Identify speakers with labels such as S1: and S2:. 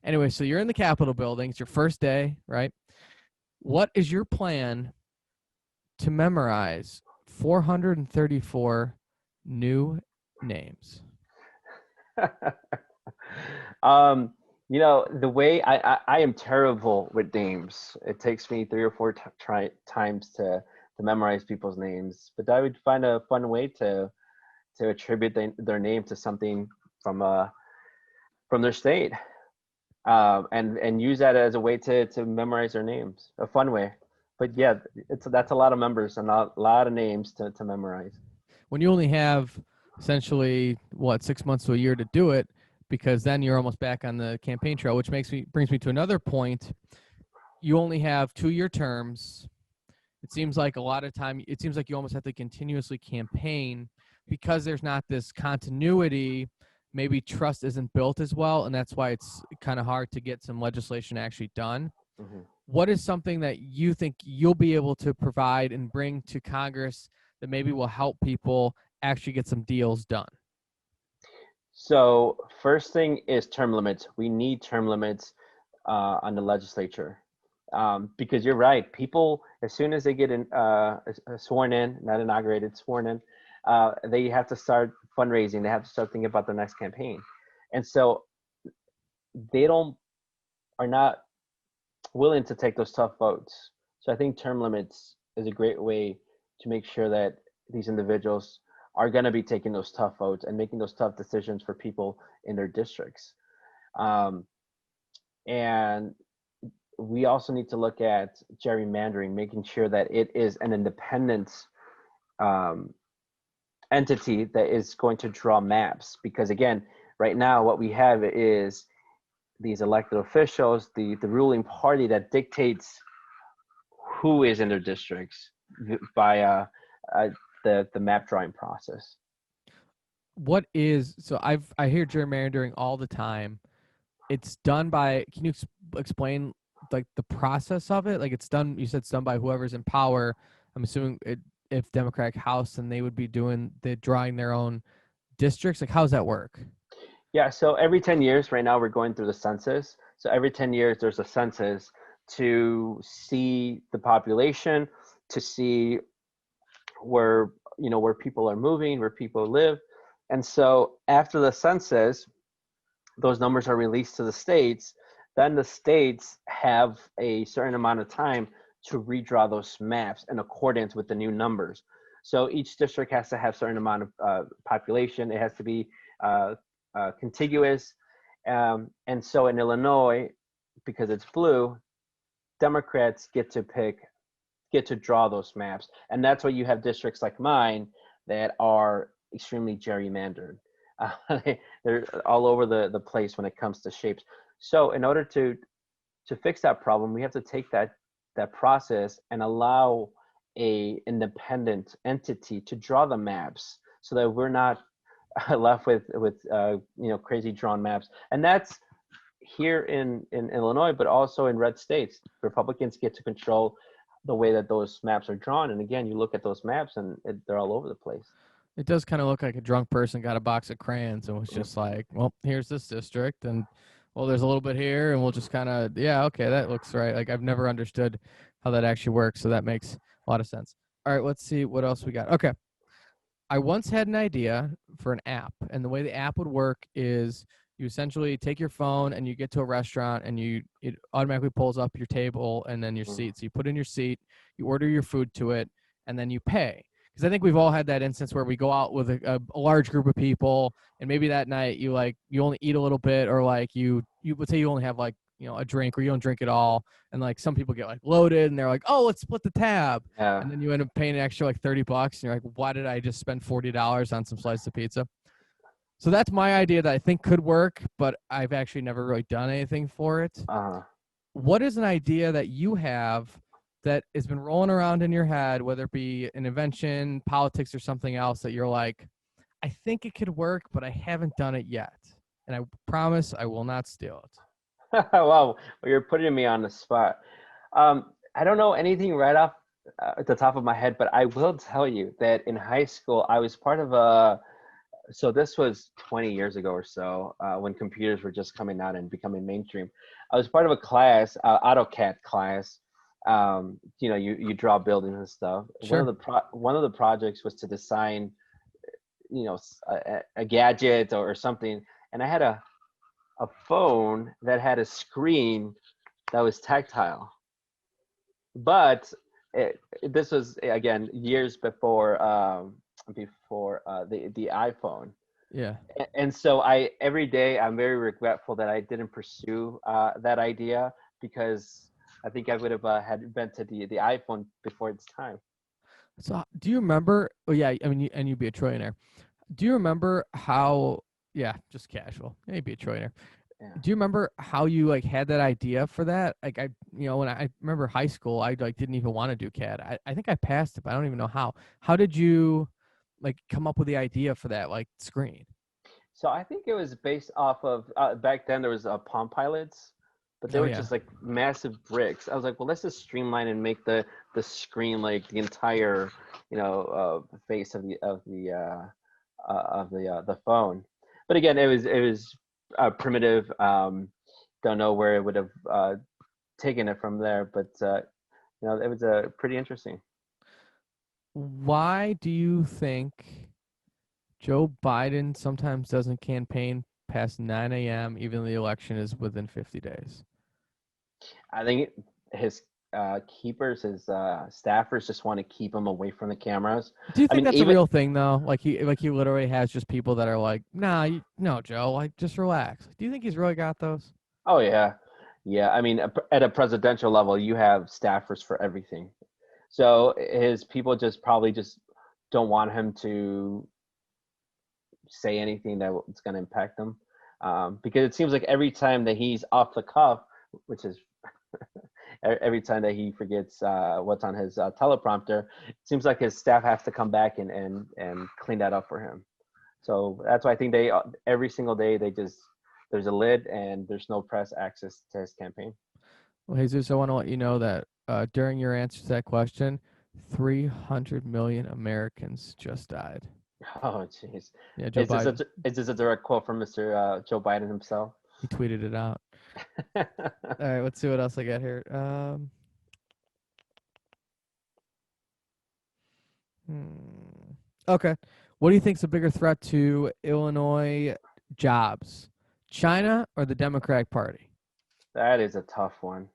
S1: Anyway, so you're in the Capitol building. It's your first day, right? What is your plan to memorize 434 new names?
S2: um, the way I am terrible with names. It takes me three or four times to memorize people's names. But I would find a fun way to attribute their name to something from from their state, and use that as a way to memorize their names. A fun way. But yeah, that's a lot of members and a lot of names to memorize.
S1: When you only have essentially, what, 6 months to a year to do it, because then you're almost back on the campaign trail, which brings me to another point. You only have 2-year terms. It seems like a lot of time, it seems like you almost have to continuously campaign because there's not this continuity. Maybe trust isn't built as well, and that's why it's kind of hard to get some legislation actually done.
S2: Mm-hmm.
S1: What is something that you think you'll be able to provide and bring to Congress that maybe will help people actually get some deals done?
S2: So first thing is term limits. We need term limits on the legislature, because you're right. People, as soon as they get sworn in, not inaugurated, sworn in, they have to start fundraising. They have to start thinking about their next campaign, and so they are not willing to take those tough votes. So I think term limits is a great way to make sure that these individuals are going to be taking those tough votes and making those tough decisions for people in their districts. Um, and we also need to look at gerrymandering, making sure that it is an independent um, entity that is going to draw maps. Because again, right now, what we have is these elected officials, the ruling party that dictates who is in their districts by uh, the map drawing process.
S1: I hear gerrymandering all the time. It's done by, can you explain like the process of it? Like it's done, you said it's done by whoever's in power. I'm assuming if Democratic House, then they would be drawing their own districts. Like, how's that work?
S2: Yeah, so every 10 years, right now we're going through the census. So every 10 years, there's a census to see the population, to see where, where people are moving, where people live. And so after the census, those numbers are released to the states. Then the states have a certain amount of time to redraw those maps in accordance with the new numbers. So each district has to have a certain amount of population. It has to be contiguous. And so in Illinois, because it's blue, Democrats get to draw those maps. And that's why you have districts like mine that are extremely gerrymandered. They're all over the place when it comes to shapes. So in order to fix that problem, we have to take that process and allow a independent entity to draw the maps so that we're not left with crazy drawn maps. And that's here in Illinois, but also in red states. Republicans get to control the way that those maps are drawn. And again, you look at those maps and they're all over the place.
S1: It does kind of look like a drunk person got a box of crayons and was just like, well, here's this district, and well, there's a little bit here, and we'll just kind of, yeah, okay, that looks right. Like, I've never understood how that actually works, so that makes a lot of sense. All right, let's see what else we got. Okay. I once had an idea for an app, and the way the app would work is you essentially take your phone and you get to a restaurant, and it automatically pulls up your table and then your seat. So you put in your seat, you order your food to it, and then you pay. Because I think we've all had that instance where we go out with a large group of people, and maybe that night you only eat a little bit, or like you would say you only have like, a drink, or you don't drink at all, and like some people get like loaded and they're like, oh, let's split the tab.
S2: Yeah.
S1: And then you end up paying an extra like $30, and you're like, why did I just spend $40 on some slice of pizza? So that's my idea that I think could work, but I've actually never really done anything for it. What is an idea that you have that has been rolling around in your head, whether it be an invention, politics, or something else, that you're like, I think it could work, but I haven't done it yet, and I promise I will not steal it?
S2: Wow, well, you're putting me on the spot. I don't know anything right off at the top of my head, but I will tell you that in high school, I was part of So this was 20 years ago or so, when computers were just coming out and becoming mainstream. I was part of a class, AutoCAD class. You draw buildings and stuff.
S1: Sure.
S2: One of the projects was to design, a gadget or something, and I had a phone that had a screen that was tactile, but this was again years before the iPhone.
S1: Yeah.
S2: And so I every day I'm very regretful that I didn't pursue that idea, because I think I would have had invented the iPhone before its time.
S1: So do you remember? Oh yeah, I mean, and you'd be a trillionaire. Do you remember how? Yeah, just casual. Yeah, you'd be a trillionaire.
S2: Yeah.
S1: Do you remember how you like had that idea for that? Like when I remember high school, I like didn't even want to do CAD. I think I passed it, but I don't even know how. How did you like come up with the idea for that like screen?
S2: So I think it was based off of back then there was Palm Pilots, but they
S1: Oh
S2: were
S1: yeah.
S2: just like massive bricks. I was like, well, let's just streamline and make the screen like the entire face of the phone. But again, it was primitive. Don't know where it would have taken it from there, but it was pretty interesting.
S1: Why do you think Joe Biden sometimes doesn't campaign past 9 a.m. even though the election is within 50 days?
S2: I think his keepers, his staffers, just want to keep him away from the cameras.
S1: Do you
S2: I
S1: think
S2: mean,
S1: that's a
S2: even
S1: real thing though? Like he literally has just people that are like, nah, no, Joe, like just relax. Do you think he's really got those?
S2: oh yeah, yeah. I mean, at a presidential level, you have staffers for everything. So his people just probably just don't want him to say anything that's going to impact them, because it seems like every time that he's off the cuff, which is every time that he forgets what's on his teleprompter, it seems like his staff has to come back and clean that up for him. So that's why I think they every single day they just there's a lid and there's no press access to his campaign.
S1: Well, Jesus, I want to let you know that during your answer to that question, 300 million Americans just died.
S2: Oh, jeez.
S1: Yeah, Joe
S2: Is
S1: Biden.
S2: this a direct quote from Mr. Joe Biden himself?
S1: He tweeted it out. All right, let's see what else I got here. Okay. What do you think's a bigger threat to Illinois jobs? China or the Democratic Party?
S2: That is a tough one.